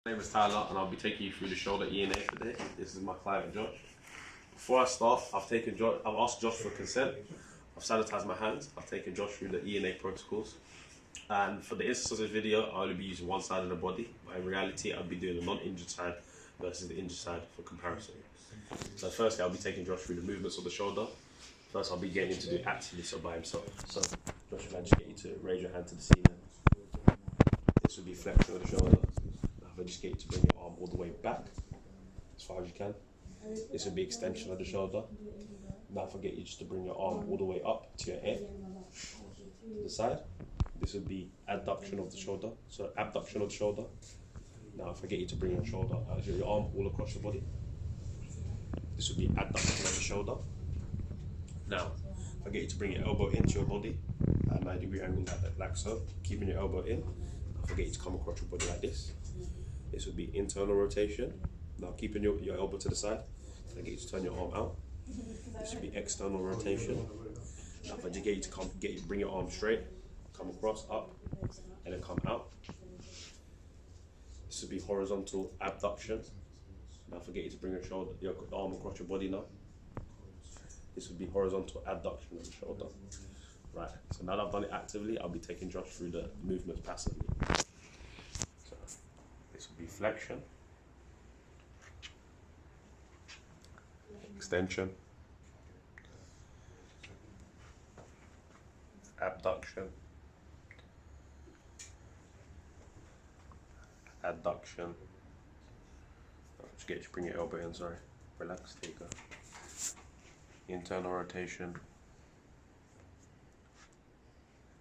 My name is Tyler and I'll be taking you through the shoulder ENA today. This is my client Josh. Before I start, I've asked Josh for consent. I've sanitized my hands. I've taken Josh through the ENA protocols. And for the instance of this video, I'll only be using one side of the body. But in reality, I'll be doing the non-injured side versus the injured side for comparison. So firstly, I'll be taking Josh through the movements of the shoulder. First, I'll be getting him to do actively, so by himself. So Josh, if I just get you to raise your hand to the ceiling. This will be flexion of the shoulder. Now if I just get you to bring your arm all the way back, as far as you can. This will be extension of the shoulder. Now if I get you just to bring your arm all the way up to your head, to the side. This would be adduction of the shoulder, so abduction of the shoulder. Now if I get you to bring your your arm all across your body, this would be adduction of the shoulder. Now, if I get you to bring your elbow into your body at a 90-degree angle like so, keeping your elbow in. If I get you to come across your body like this would be internal rotation. Now keeping your elbow to the side, if I get you to turn your arm out, this would be external rotation. Now if I just get you to bring your arm straight, come across, up, and then come out. This would be horizontal abduction. Now if I get you to bring your arm across your body now, this would be horizontal adduction of the shoulder. Right, so now that I've done it actively, I'll be taking Josh through the movements passively. So this would be flexion, extension, abduction, adduction. Just get you to bring your elbow in, sorry. Relax, there you go. Internal rotation,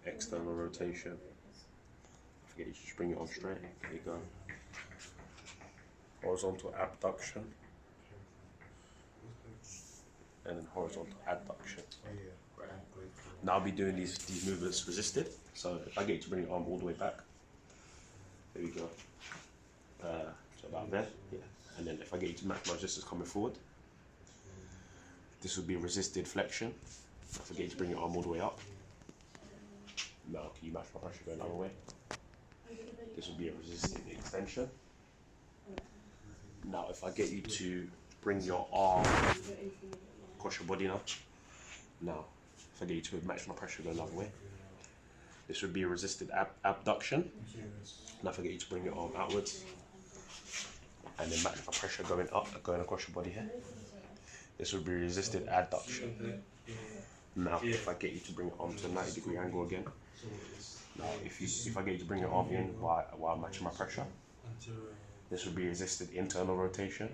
external rotation. Forget you just bring it on straight. There you go. Horizontal abduction, and then horizontal adduction. Right. Now I'll be doing these movements resisted. So if I get you to bring your arm all the way back, there we go. So about there, yeah. And then if I get you to match my resistance coming forward, this would be resisted flexion. Don't forget to bring your arm all the way up. Now, can you match my pressure going the other way? This would be a resisted extension. Now, if I get you to bring your arm across your body now. Now, if I get you to match my pressure going the other way, this would be a resisted abduction. Now, if I get you to bring your arm outwards, and then match my pressure going across your body here, this would be resisted adduction. Now, if I get you to bring your arm to a 90-degree angle again, now if I get you to bring your arm in while matching my pressure, this would be resisted internal rotation.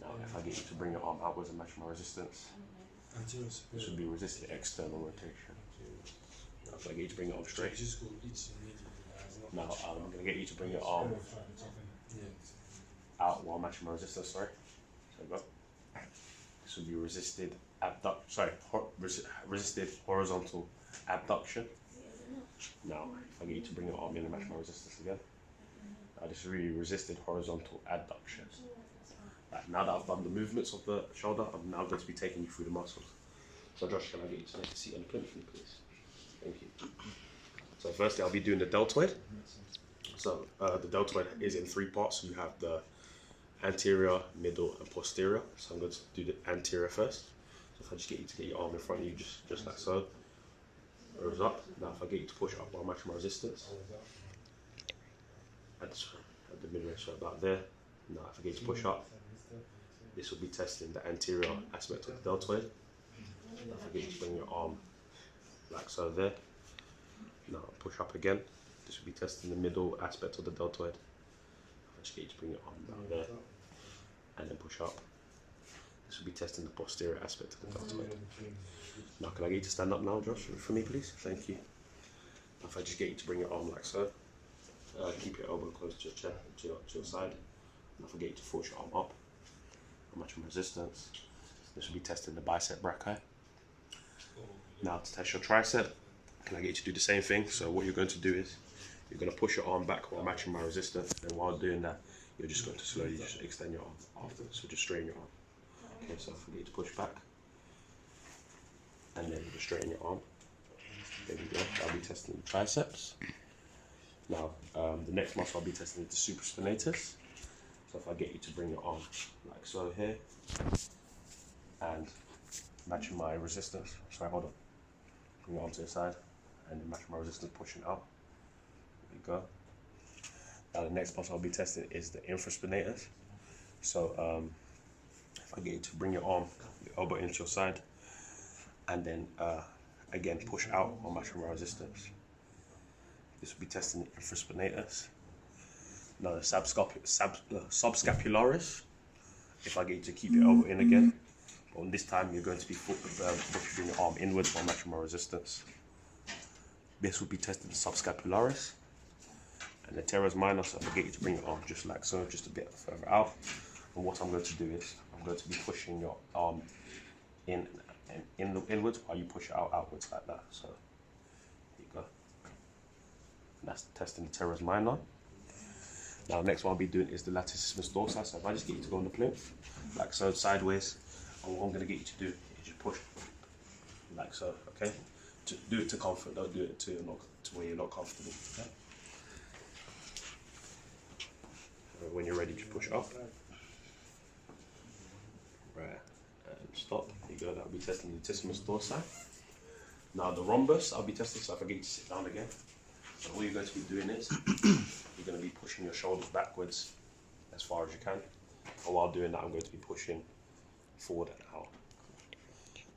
Now, if I get you to bring your arm outwards and match my resistance, this would be resisted external rotation. Now, if I get you to bring your arm straight, now I'm going to get you to bring your arm out while matching my resistance. Sorry. So go. This would be resisted resisted horizontal abduction. Now, if I get you to bring your arm in and match my resistance again, this is really resisted horizontal adduction. Right, now that I've done the movements of the shoulder, I'm now going to be taking you through the muscles. So Josh, can I get you to take a seat on the plinth, please? Thank you. So firstly, I'll be doing the deltoid. So the deltoid is in three parts. You have the anterior, middle, and posterior. So I'm going to do the anterior first. So if I just get you to get your arm in front of you, just like so. Rose up. Now if I get you to push up while matching my resistance, at the midway, so about there. Now if I get you to push up, this will be testing the anterior aspect of the deltoid. Now if I get you to bring your arm like so there. Now push up again. This will be testing the middle aspect of the deltoid. I just get you to bring your arm down there and then push up. This will be testing the posterior aspect of the deltoid. Now can I get you to stand up now, Josh, for me please? Thank you. Now if I just get you to bring your arm like so, keep your elbow close to your chest, to your side. Now if I get you to force your arm up, how much resistance. This will be testing the bicep brachii. Now to test your tricep, can I get you to do the same thing? So what you're going to do is, you're going to push your arm back while matching my resistance, and while doing that, you're just going to slowly just extend your arm after. So just straighten your arm. Okay, so I forget to push back, and then just straighten your arm. There we go. I'll be testing the triceps. Now, the next muscle I'll be testing is the supraspinatus. So if I get you to bring your arm like so here, and matching my resistance. Sorry, hold on. Bring your arm to the side, and then match my resistance, pushing up. There you go. Now the next muscle I'll be testing is the infraspinatus. So if I get you to bring your arm, your elbow into your side, and then again push out on matching my resistance. This will be testing the infraspinatus. Now the subscapularis. If I get you to keep your elbow in again, but this time you're going to be pushing your arm inwards while matching my resistance. This will be testing the subscapularis. And the teres minor, so if I get you to bring your arm just like so, just a bit further out. And what I'm going to do is, I'm going to be pushing your arm inwards while you push it outwards like that. So, there you go. And that's testing the teres minor. Now, the next one I'll be doing is the latissimus dorsi. So if I just get you to go on the plinth, like so, sideways, and what I'm going to get you to do is just push, like so, okay? To do it to comfort, don't do it to where you're not comfortable, okay? When you're ready, just push up. Right, and stop. There you go, that'll be testing the latissimus dorsi. Now the rhombus, I'll be testing, so if I get you to sit down again. So all you're going to be doing is, you're going to be pushing your shoulders backwards as far as you can. And while doing that, I'm going to be pushing forward and out.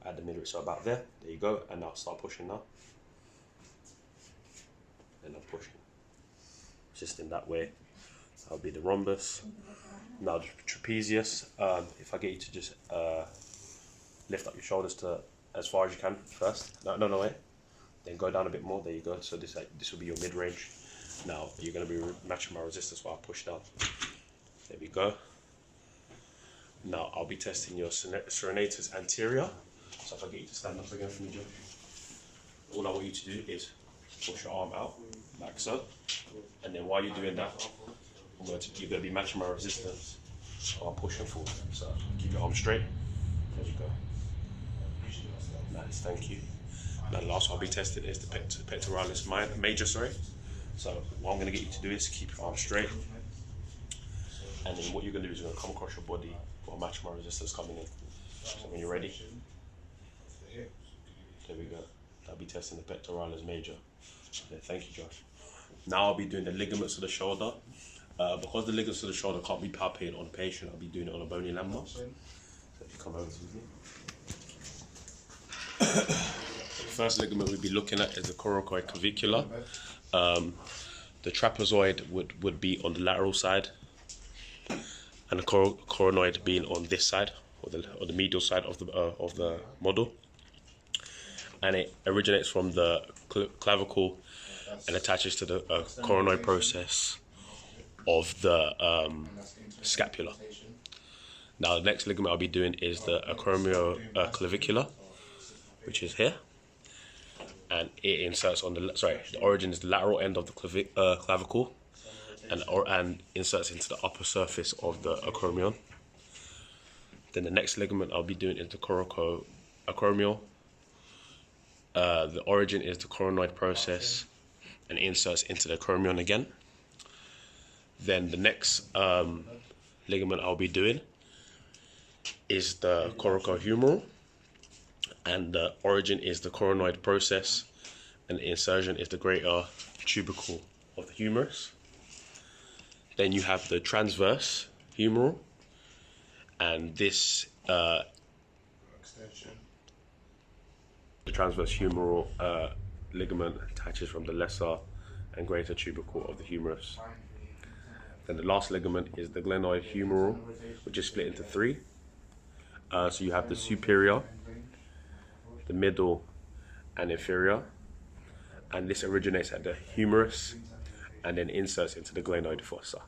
At the middle, so about there you go, and now start pushing now. And I'm pushing. Just in that way. That'll be the rhombus. Now the trapezius, if I get you to just lift up your shoulders to as far as you can first. No, wait. Then go down a bit more, there you go. So this will be your mid-range. Now you're going to be matching my resistance while I push down. There we go. Now I'll be testing your serenatus anterior. So if I get you to stand up again for me, Joe. All I want you to do is push your arm out, like so. And then while you're doing that, you're going to be matching my resistance while I'm pushing forward. So keep your arm straight. There you go. Nice, thank you. Now the last one I'll be testing is the pectoralis major, sorry. So what I'm going to get you to do is keep your arm straight. And then what you're going to do is you're going to come across your body while matching my resistance coming in. So when you're ready, there we go. I'll be testing the pectoralis major. Okay, thank you, Josh. Now I'll be doing the ligaments of the shoulder. Because the ligaments of the shoulder can't be palpated on the patient, I'll be doing it on a bony landmark. So if you come over to me. The first ligament we'll be looking at is the coracoid clavicula. The trapezoid would be on the lateral side, and the coronoid being on this side, or the medial side of the model. And it originates from the clavicle and attaches to the coronoid process of the scapula. Now the next ligament I'll be doing is the acromioclavicular, which is here, and it inserts on the origin is the lateral end of the clavicle, and inserts into the upper surface of the acromion. Then the next ligament I'll be doing is the coracoacromial. The origin is the coronoid process and inserts into the acromion again. Then the next ligament I'll be doing is the coracohumeral, and the origin is the coronoid process and the insertion is the greater tubercle of the humerus. Then you have the transverse humeral, and this the transverse humeral ligament attaches from the lesser and greater tubercle of the humerus. Then the last ligament is the glenoid humeral, which is split into three. So you have the superior, the middle, and inferior. And this originates at the humerus and then inserts into the glenoid fossa.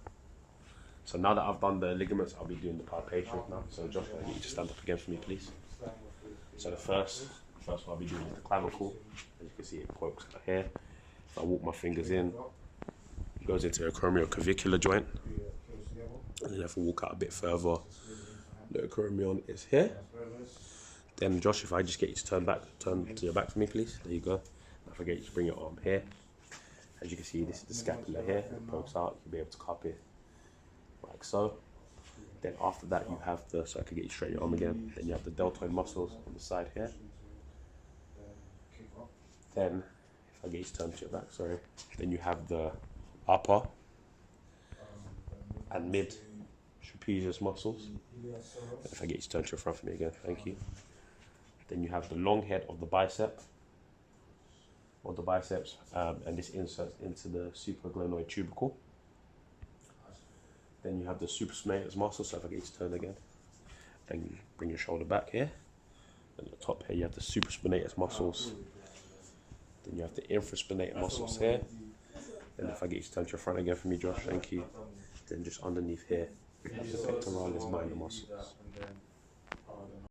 So now that I've done the ligaments, I'll be doing the palpation now. So Josh, I need you to stand up again for me, please. So the first one I'll be doing is the clavicle. As you can see, it pokes here. If I walk my fingers in, it goes into the acromioclavicular joint. And then if I walk out a bit further, the acromion is here. Then Josh, if I just get you to turn to your back for me, please. There you go. If I get you to bring your arm here, As you can see, this is the scapula here. It pokes out. You'll be able to cup it like so. Then after that, you have the, so I can get you straight your arm again. Then you have the deltoid muscles on the side here. Then, if I get you to turn to your back, sorry. Then you have the upper and mid trapezius muscles. And if I get you to turn to your front for me again, thank you. Then you have the long head of the bicep, and this inserts into the supraglenoid tubercle. Then you have the supraspinatus muscle, so if I get you to turn again, then you bring your shoulder back here. And at the top here, you have the supraspinatus muscles. Then you have the infraspinatus muscles here. And if I get you to turn to your front again for me, Josh, thank you. Then just underneath here, you have the pectoralis minor muscles.